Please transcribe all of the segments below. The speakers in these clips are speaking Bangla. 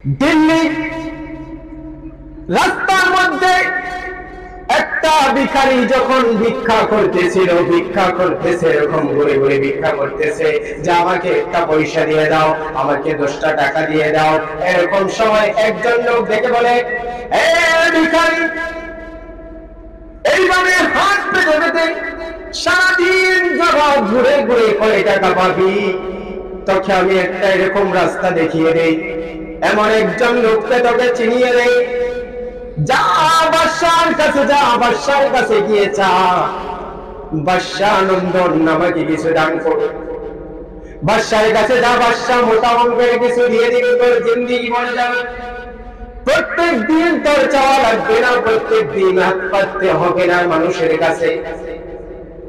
দিল্লি রাস্তার মধ্যে একটা ভিখারি যখন ভিক্ষা করতেছে এরকম ঘুরে ঘুরে ভিক্ষা করতেছে যে আমাকে একটা পয়সা দিয়ে দাও, আমাকে 10টা টাকা দিয়ে দাও। এরকম সময় একজন লোক দেখে বলে, এ ভিখারি, এইভাবে হাত পেতে পেতে সারাদিন জবাব ঘুরে ঘুরে কয় টাকা পাবি, তোকে আমি একটা এরকম রাস্তা দেখিয়ে দেই, এমন একজন লোককে তোকে চিনিয়ে দেই, যা বাদশার কাছে যা, বাদশার কাছে গিয়ে চা, বাদশাহ নন্দন আমাকে কিছু দান করো। বাদশার কাছে যা, বাদশাহ মোটা অঙ্কের কিছু দিয়ে দিবে, তোর জিন্দেগি বলে যাবে। প্রত্যেক দিন তোর চাওয়া লাগবে না, প্রত্যেক দিন হাত পাততে হবে না মানুষের কাছে।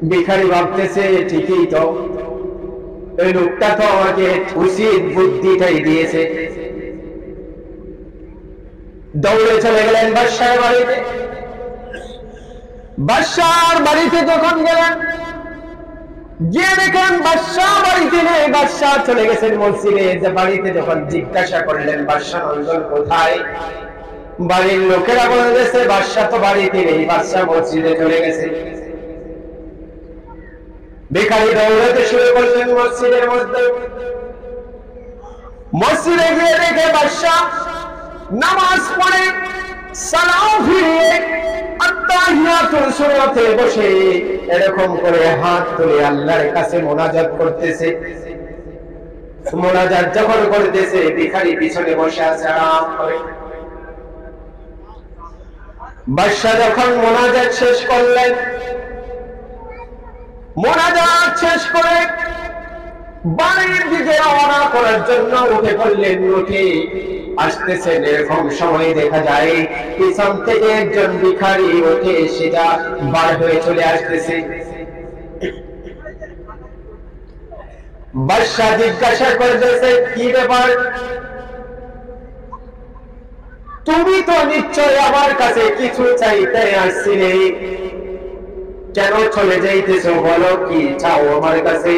ভিখারি ভাবতেছে ঠিকই তো, এই লোকটা তো আমাকে উচিত বুদ্ধিটাই দিয়েছে। দৌড়ে চলে গেলেন বাদশার বাড়িতে। বাদশার বাড়িতে যখন গেলেন, গিয়ে দেখেন বাদশাহ বাড়িতে নেই, বাদশাহ চলে গেছেন মসজিদে। যে বাড়িতে যখন জিজ্ঞাসা করলেন বাদশাহ নন্দন কোথায়, বাড়ির লোকেরা বলে গেছে বাদশাহ তো বাড়িতে নেই, বাদশাহ মসজিদে চলে গেছে। ভিখারি দৌড়াতে শুরু করলেন মসজিদের মধ্যে। মসজিদে গিয়ে দেখে বাদশাহ নামাজ পড়ে সালাম ফিরিয়ে আত্তাহিয়াতুল সুন্নতে বসে এরকম করে হাত তুলে আল্লাহর কাছে মোনাজাত করতেছে। মোনাজাত যখন করতেছে, ভিখারি পিছনে বসে আছে আরাম করে। বাদশাহ যখন মোনাজাত শেষ করলেন, মোনাজাত শেষ করে বাড়ির দিকে রওনা করার জন্য উঠে পড়লেন। উঠে আসতেছেন, এরকম সময় দেখা যায় পিছন থেকে একজন ভিখারি উঠে সেটা বার হয়ে চলে আসতেছে। বাদশাহ জিজ্ঞাসা করতেছে, কি ব্যাপার, তুমি তো নিশ্চয় আমার কাছে কিছু চাইতে আসছিলে, কেন চলে যাইতেছো, বলো কি চাও আমার কাছে,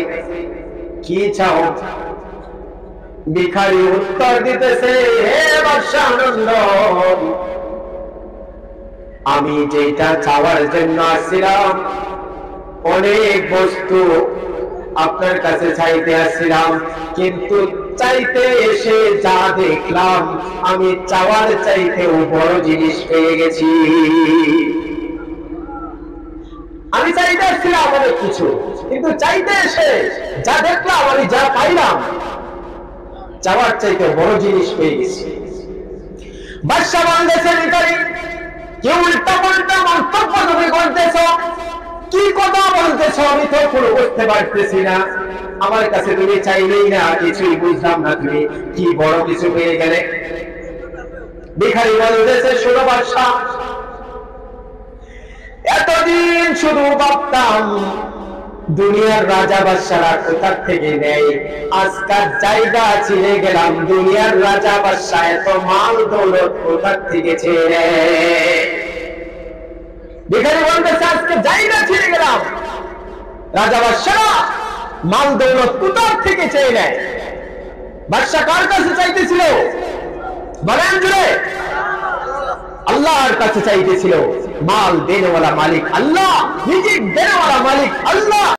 কি চাও? ভিখারি উত্তর দিতেছে, হে বাদশাহ নন্দন, আমি যেটা চাওয়ার জন্য আসছিলাম, অনেক বস্তু আপনার কাছে চাইতে আসছিলাম, কিন্তু চাইতে এসে যা দেখলাম, আমি চাওয়ার চাইতেও বড় জিনিস পেয়ে গেছি। আমি চাইতে আসছিলাম অনেক কিছু, কিন্তু চাইতে এসে যা দেখলাম, আমি যা পাইলাম, চাওয়ার চাইতে বড় জিনিস পেয়ে গেছি। বাদশাহ বলতেছে, ভিখারি, কেউ উল্টা পাল্টা মন্তব্য তুমি করতেছ, কি কথা বলতেছ আমি তো পুরো বুঝতে পারতেছি না। আমার কাছে তুমি চাইলেই না, কিছুই বুঝলাম না, তুমি কি বড় কিছু পেয়ে গেলে? ভিখারি বলতেছে, শোনো বাদশাহ, এতদিন শুধু ভাবতাম দুনিয়ার রাজা বাদশারা কোথা থেকে নেয়, আজকাল জায়গা ছিঁড়ে গেলাম, দুনিয়ার রাজা বাদশা এত মাল দৌলত কোথা থেকে ছেড়ে। ভিখারি বলতেছে, আজকে জায়গা ছিঁড়ে গেলাম, রাজা বাদশারা মাল দৌলত কোথা থেকে চেয়ে নেয়। বাদশা কার কাছে চাইতেছিল বলেন জুড়ে? আল্লাহর কাছে চাইতেছিল। মাল দেনেওয়ালা মালিক আল্লাহ, রিজিক দেনেওয়ালা মালিক আল্লাহ।